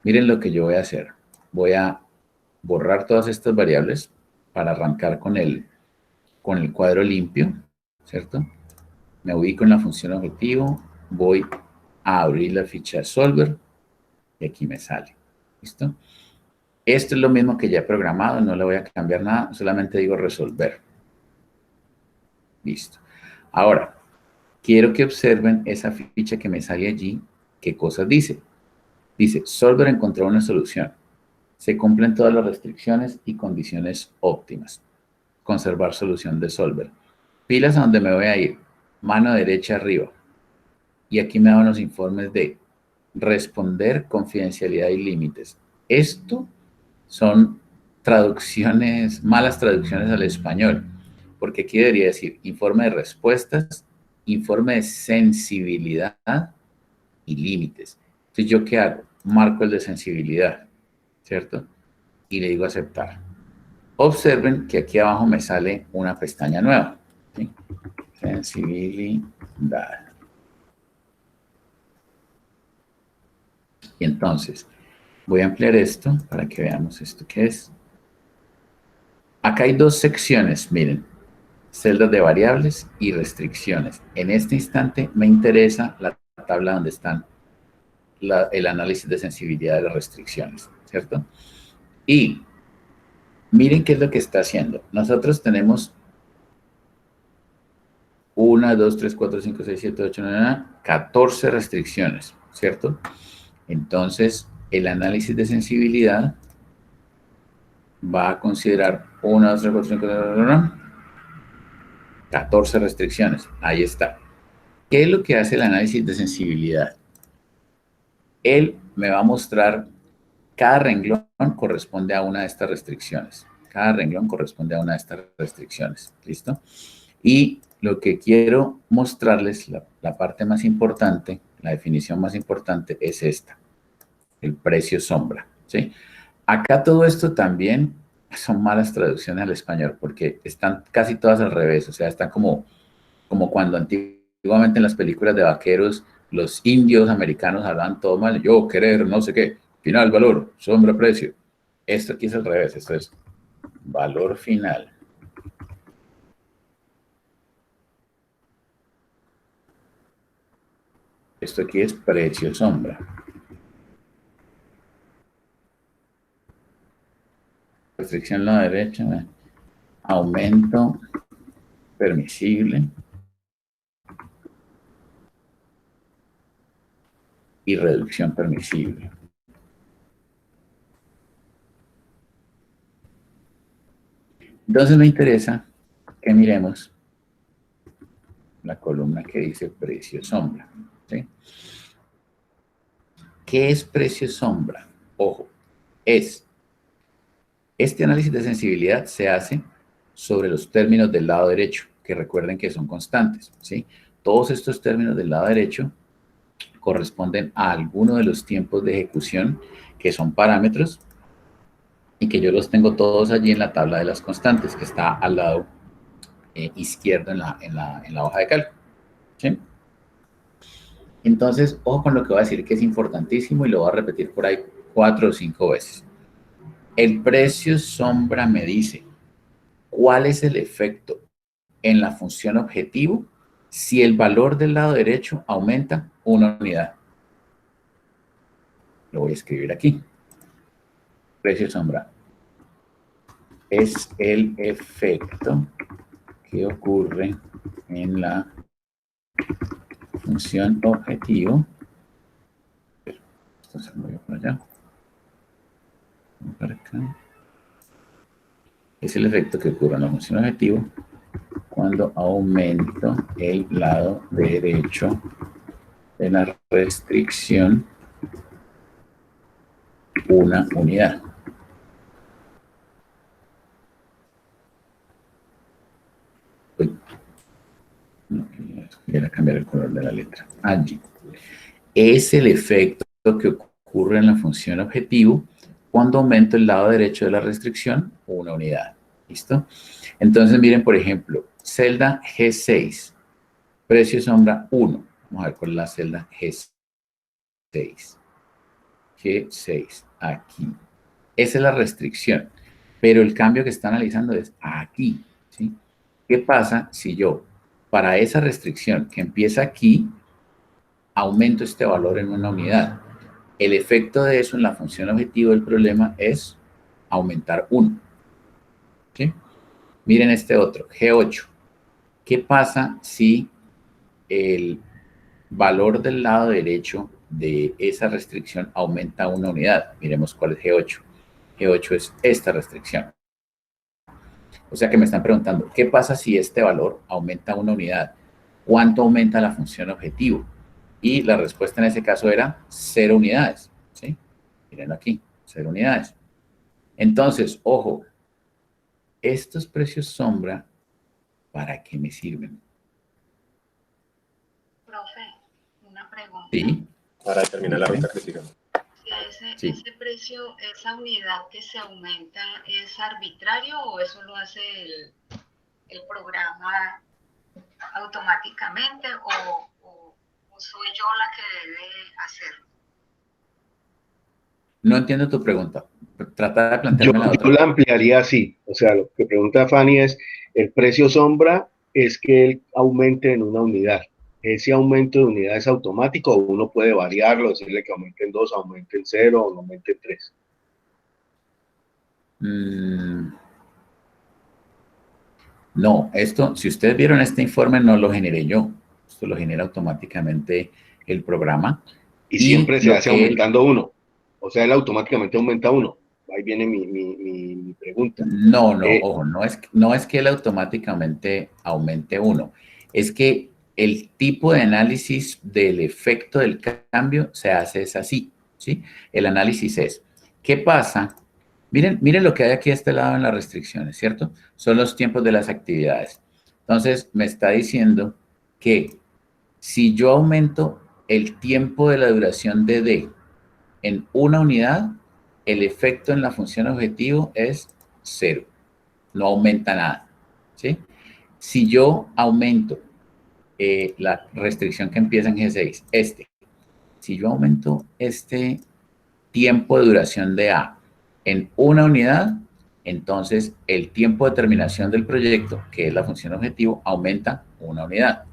Miren lo que yo voy a hacer. Voy a borrar todas estas variables para arrancar con el cuadro limpio, ¿cierto? Me ubico en la función objetivo, voy a abrir la ficha Solver y aquí me sale. ¿Listo? Esto es lo mismo que ya he programado, no le voy a cambiar nada, solamente digo resolver. Listo. Ahora, quiero que observen esa ficha que me sale allí, qué cosas dice. Dice, Solver encontró una solución. Se cumplen todas las restricciones y condiciones óptimas. Conservar solución de Solver. Pilas a donde me voy a ir. Mano derecha arriba. Y aquí me dan los informes de responder, confidencialidad y límites. Esto son traducciones, malas traducciones al español, porque aquí debería decir informe de respuestas, informe de sensibilidad y límites. Entonces, ¿yo qué hago? Marco el de sensibilidad, ¿cierto? Y le digo aceptar. Observen que aquí abajo me sale una pestaña nueva, ¿sí? Sensibilidad. Y entonces, voy a ampliar esto para que veamos esto que es. Acá hay dos secciones, miren, celdas de variables y restricciones. En este instante me interesa la tabla donde están el análisis de sensibilidad de las restricciones, ¿cierto? Y miren qué es lo que está haciendo. Nosotros tenemos 1, 2, 3, 4, 5, 6, 7, 8, 9, 14 restricciones, ¿cierto? Entonces, el análisis de sensibilidad va a considerar 1, 2, 3, 4, 5, 6, 14 restricciones. Ahí está. ¿Qué es lo que hace el análisis de sensibilidad? Él me va a mostrar cada renglón corresponde a una de estas restricciones. Cada renglón corresponde a una de estas restricciones. ¿Listo? Y lo que quiero mostrarles, la parte más importante, la definición más importante es esta, el precio sombra. ¿Sí? Acá todo esto también son malas traducciones al español porque están casi todas al revés. O sea, están como cuando antiguamente en las películas de vaqueros los indios americanos hablaban todo mal. Yo querer, no sé qué, final, valor, sombra, precio. Esto aquí es al revés, esto es valor final. Esto aquí es precio sombra. Restricción a la derecha, aumento permisible y reducción permisible. Entonces me interesa que miremos la columna que dice precio sombra. ¿Sí? ¿Qué es precio sombra? Ojo, este análisis de sensibilidad se hace sobre los términos del lado derecho, que recuerden que son constantes, ¿sí? Todos estos términos del lado derecho corresponden a alguno de los tiempos de ejecución que son parámetros y que yo los tengo todos allí en la tabla de las constantes que está al lado izquierdo en la hoja de cálculo, ¿sí? Entonces, ojo con lo que voy a decir que es importantísimo y lo voy a repetir por ahí 4 o 5 veces. El precio sombra me dice cuál es el efecto en la función objetivo si el valor del lado derecho aumenta una unidad. Lo voy a escribir aquí. Precio sombra es el efecto que ocurre en la función objetivo. Esto se movió por allá. Para acá. Es el efecto que ocurre en la función objetivo cuando aumento el lado derecho de la restricción una unidad. Voy a cambiar el color de la letra. Allí. Es el efecto que ocurre en la función objetivo cuando aumento el lado derecho de la restricción una unidad. ¿Listo? Entonces, miren, por ejemplo, celda G6, precio sombra 1. Vamos a ver cuál es la celda G6. G6, aquí. Esa es la restricción, pero el cambio que está analizando es aquí, ¿sí? ¿Qué pasa si yo, para esa restricción que empieza aquí, aumento este valor en una unidad? El efecto de eso en la función objetivo del problema es aumentar 1, ¿sí? Miren este otro, G8. ¿Qué pasa si el valor del lado derecho de esa restricción aumenta 1 unidad? Miremos cuál es G8. G8 es esta restricción. O sea que me están preguntando, ¿qué pasa si este valor aumenta 1 unidad? ¿Cuánto aumenta la función objetivo? Y la respuesta en ese caso era 0 unidades, ¿sí? Miren aquí, 0 unidades. Entonces, ojo, estos precios sombra, ¿para qué me sirven? Profe, una pregunta. Sí. Para determinar la ruta crítica. Si ese precio, esa unidad que se aumenta, ¿es arbitrario o eso lo hace el programa automáticamente o soy yo la que debe hacerlo? No entiendo tu pregunta. Trata de plantearme la otra. Yo la ampliaría así. O sea, lo que pregunta Fanny es, el precio sombra es que él aumente en una unidad. ¿Ese aumento de unidad es automático o uno puede variarlo, decirle que aumente en 2, aumente en 0 o aumente en 3? No, esto, si ustedes vieron este informe, no lo generé yo. Esto lo genera automáticamente el programa. Y siempre se hace aumentando 1. O sea, él automáticamente aumenta 1. Ahí viene mi pregunta. No, ojo, no es que él automáticamente aumente 1. Es que el tipo de análisis del efecto del cambio se hace es así, ¿sí? El análisis es, ¿qué pasa? Miren lo que hay aquí a este lado en las restricciones, ¿cierto? Son los tiempos de las actividades. Entonces, me está diciendo que si yo aumento el tiempo de la duración de D en 1 unidad, el efecto en la función objetivo es 0. No aumenta nada, ¿sí? Si yo aumento la restricción que empieza en G6, si yo aumento este tiempo de duración de A en 1 unidad, entonces el tiempo de terminación del proyecto, que es la función objetivo, aumenta 1 unidad.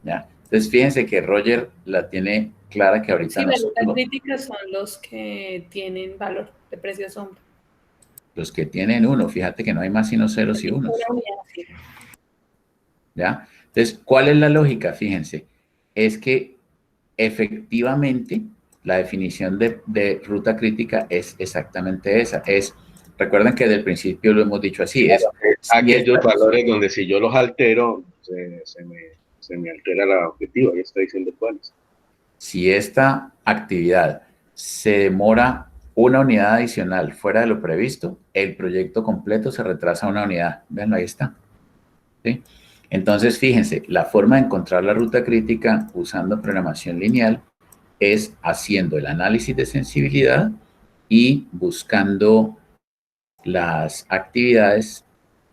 ¿Ya? Entonces, fíjense que Roger la tiene clara que ahorita sí, la ruta crítica son los que tienen valor de precio sombra. Los que tienen 1, fíjate que no hay más sino ceros y unos. ¿Ya? Entonces, ¿cuál es la lógica? Fíjense, es que efectivamente la definición de ruta crítica es exactamente esa. Recuerden que desde el principio lo hemos dicho así. Es aquellos valores donde si yo los altero, se me altera la objetiva. Ya está diciendo cuáles. Si esta actividad se demora 1 unidad adicional fuera de lo previsto, el proyecto completo se retrasa 1 unidad. Ven, ahí está. ¿Sí? Entonces, fíjense, la forma de encontrar la ruta crítica usando programación lineal es haciendo el análisis de sensibilidad y buscando las actividades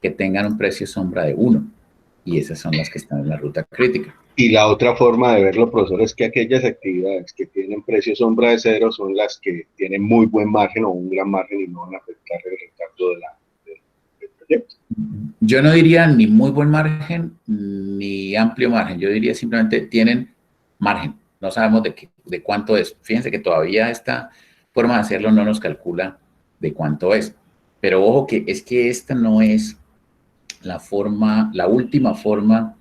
que tengan un precio sombra de 1. Y esas son las que están en la ruta crítica. Y la otra forma de verlo, profesor, es que aquellas actividades que tienen precio sombra de 0 son las que tienen muy buen margen o un gran margen y no van a afectar el retardo del proyecto. Yo no diría ni muy buen margen ni amplio margen. Yo diría simplemente tienen margen. No sabemos de cuánto es. Fíjense que todavía esta forma de hacerlo no nos calcula de cuánto es. Pero ojo que es que esta no es la última forma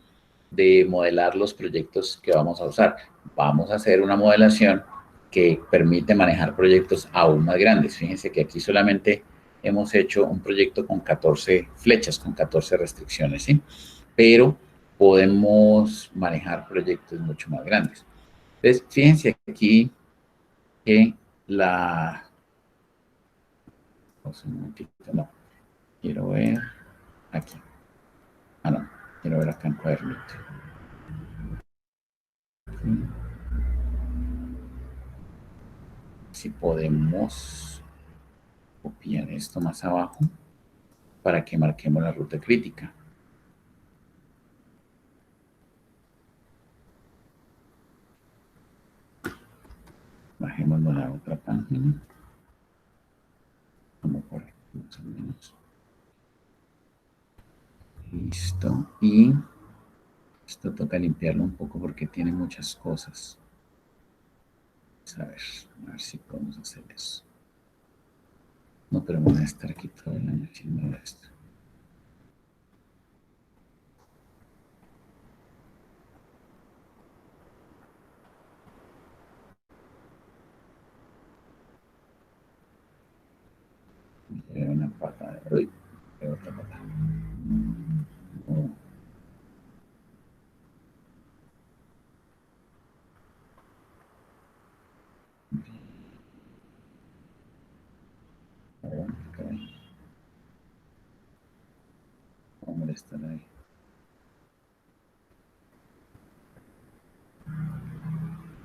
de modelar los proyectos que vamos a usar. Vamos a hacer una modelación que permite manejar proyectos aún más grandes. Fíjense que aquí solamente hemos hecho un proyecto con 14 flechas, con 14 restricciones, ¿sí? Pero podemos manejar proyectos mucho más grandes. Entonces, fíjense aquí que no, quiero ver aquí. No, quiero ver acá en cuadernito. Si podemos copiar esto más abajo para que marquemos la ruta crítica. Bajemos como la otra página. Como por aquí, más o menos. Listo. Y esto toca limpiarlo un poco porque tiene muchas cosas. A ver si podemos hacer eso. No, pero van a estar aquí todo el año haciendo esto. Una pata de... Uy, otra pata. Oh. Vamos a molestar ahí.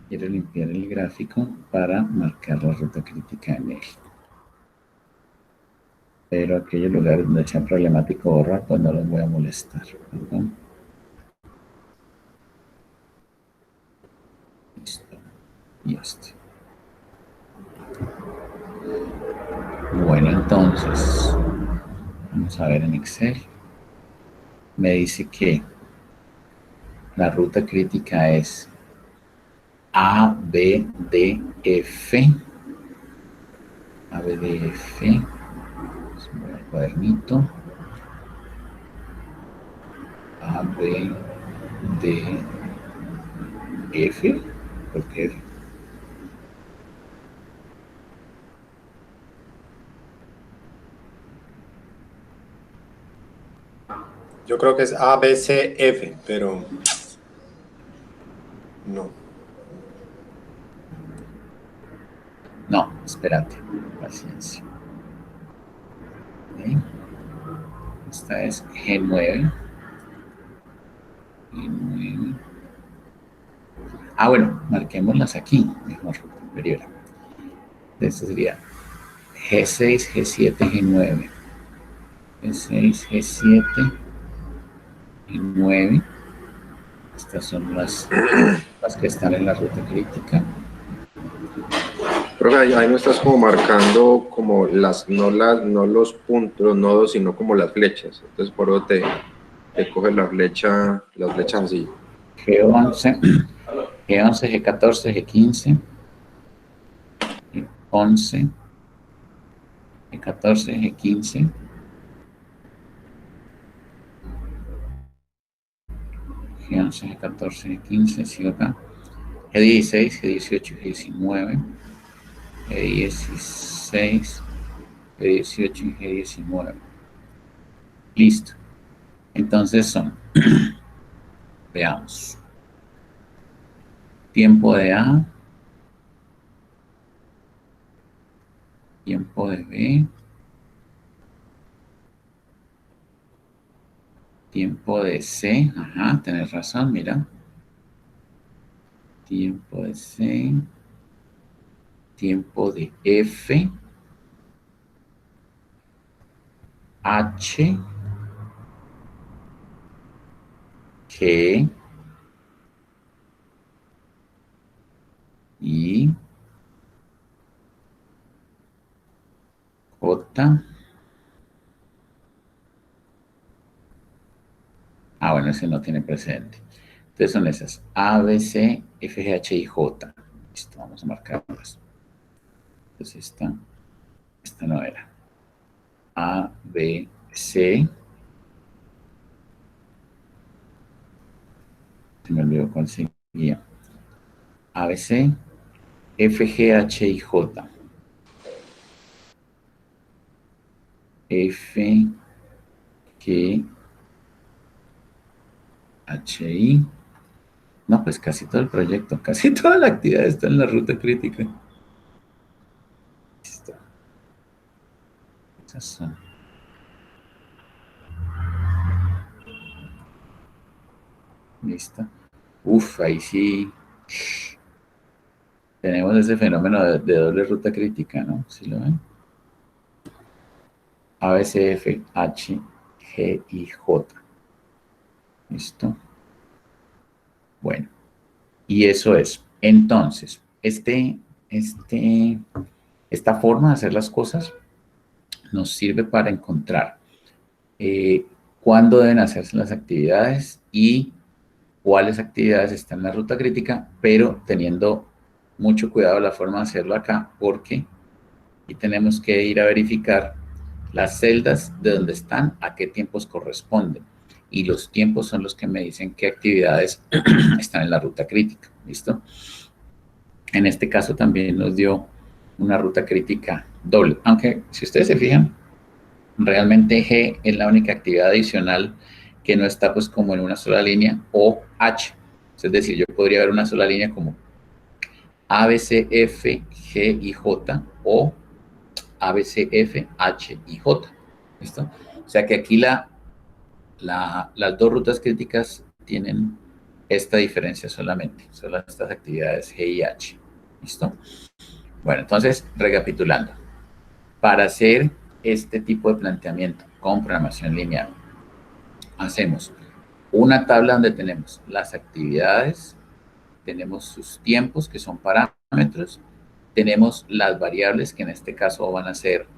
Quiero limpiar el gráfico para marcar la ruta crítica en él. Pero aquellos lugares donde sea problemático borrar, pues no los voy a molestar. ¿Perdón? Listo. Y este. Bueno, entonces, vamos a ver en Excel. Me dice que la ruta crítica es A, B, D, F. A, B, D, F. Voy al cuadernito. A, B, D, F. ¿Por qué F? Yo creo que es A, B, C, F, pero no. No, espérate. Paciencia. ¿Okay? Esta es G9. G9. Ah, bueno, marquémoslas aquí, mejor, superior. Esto sería G6, G7, G9. G6, G7, G9. Estas son las que están en la ruta crítica. Creo que ahí no estás como marcando como no los puntos, los nodos, sino como las flechas. Entonces por eso te coges las flechas así. G11, G11, G14, G15, G11, G14, G15, G11, G14, G15, sigo acá, G16, G18, G19, G16, G18 y G19. Listo. Entonces son, veamos, tiempo de A, tiempo de B, tiempo de C, ajá, tenés razón, mira. Tiempo de C, tiempo de F, H, G, I, J. Ah, bueno, ese no tiene precedente. Entonces son esas A, B, C, F, G, H y J. Listo, vamos a marcarlas. Entonces esta no era. A, B, C. Se me olvidó cuál seguía. A, B, C, F, G, H y J. F, G, H, I. No, pues casi todo el proyecto, casi toda la actividad está en la ruta crítica. Listo. Esas son. Listo. Uf, ahí sí. Tenemos ese fenómeno de doble ruta crítica, ¿no? ¿Sí lo ven? A, B, C, F, H, G, I, J. ¿Listo? Bueno. Y eso es. Entonces, este esta forma de hacer las cosas nos sirve para encontrar cuándo deben hacerse las actividades y cuáles actividades están en la ruta crítica, pero teniendo mucho cuidado la forma de hacerlo acá, porque y tenemos que ir a verificar las celdas de donde están, a qué tiempos corresponden. Y los tiempos son los que me dicen qué actividades están en la ruta crítica. ¿Listo? En este caso también nos dio una ruta crítica doble. Aunque, si ustedes se fijan, realmente G es la única actividad adicional que no está pues como en una sola línea, o H. Es decir, yo podría ver una sola línea como A, B, C, F, G y J, o A, B, C, F, H y J. ¿Listo? O sea que aquí las dos rutas críticas tienen esta diferencia solamente. Son estas actividades G y H. ¿Listo? Bueno, entonces, recapitulando. Para hacer este tipo de planteamiento con programación lineal, hacemos una tabla donde tenemos las actividades, tenemos sus tiempos, que son parámetros, tenemos las variables, que en este caso van a ser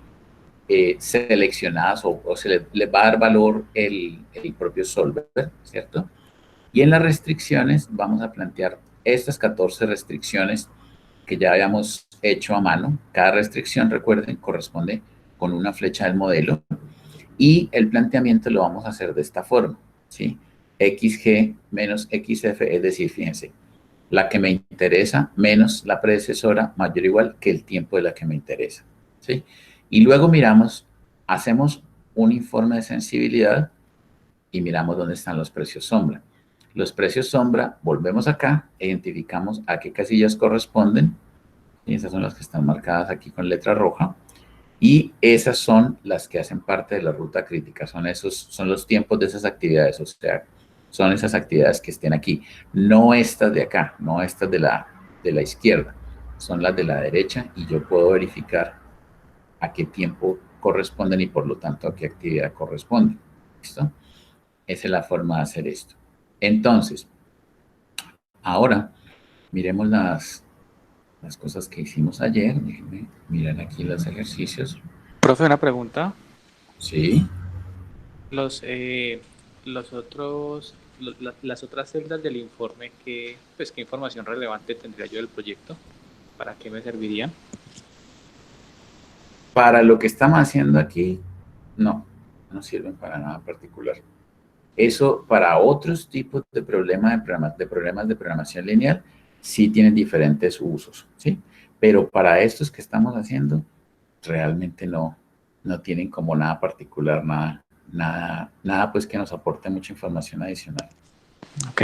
seleccionadas o se les va a dar valor el propio solver, ¿cierto? Y en las restricciones vamos a plantear estas 14 restricciones que ya habíamos hecho a mano. Cada restricción, recuerden, corresponde con una flecha del modelo. Y el planteamiento lo vamos a hacer de esta forma, ¿sí? XG menos XF, es decir, fíjense, la que me interesa menos la predecesora mayor o igual que el tiempo de la que me interesa, ¿sí? Y luego miramos, hacemos un informe de sensibilidad y miramos dónde están los precios sombra. Los precios sombra, volvemos acá, identificamos a qué casillas corresponden, y esas son las que están marcadas aquí con letra roja, y esas son las que hacen parte de la ruta crítica, son los tiempos de esas actividades, o sea, son esas actividades que estén aquí, no estas de acá, no estas de la izquierda, son las de la derecha, y yo puedo verificar a qué tiempo corresponden y por lo tanto a qué actividad corresponde. ¿Listo? Esa es la forma de hacer esto. Entonces, ahora miremos las cosas que hicimos ayer. Déjenme mirar aquí los ejercicios. Profe, una pregunta. Sí. Las otras celdas del informe, ¿qué información relevante tendría yo del proyecto? ¿Para qué me servirían? Para lo que estamos haciendo aquí, no sirven para nada particular. Eso para otros tipos de problemas de programación lineal sí tienen diferentes usos, ¿sí? Pero para estos que estamos haciendo, realmente no tienen como nada particular, nada pues que nos aporte mucha información adicional. Ok.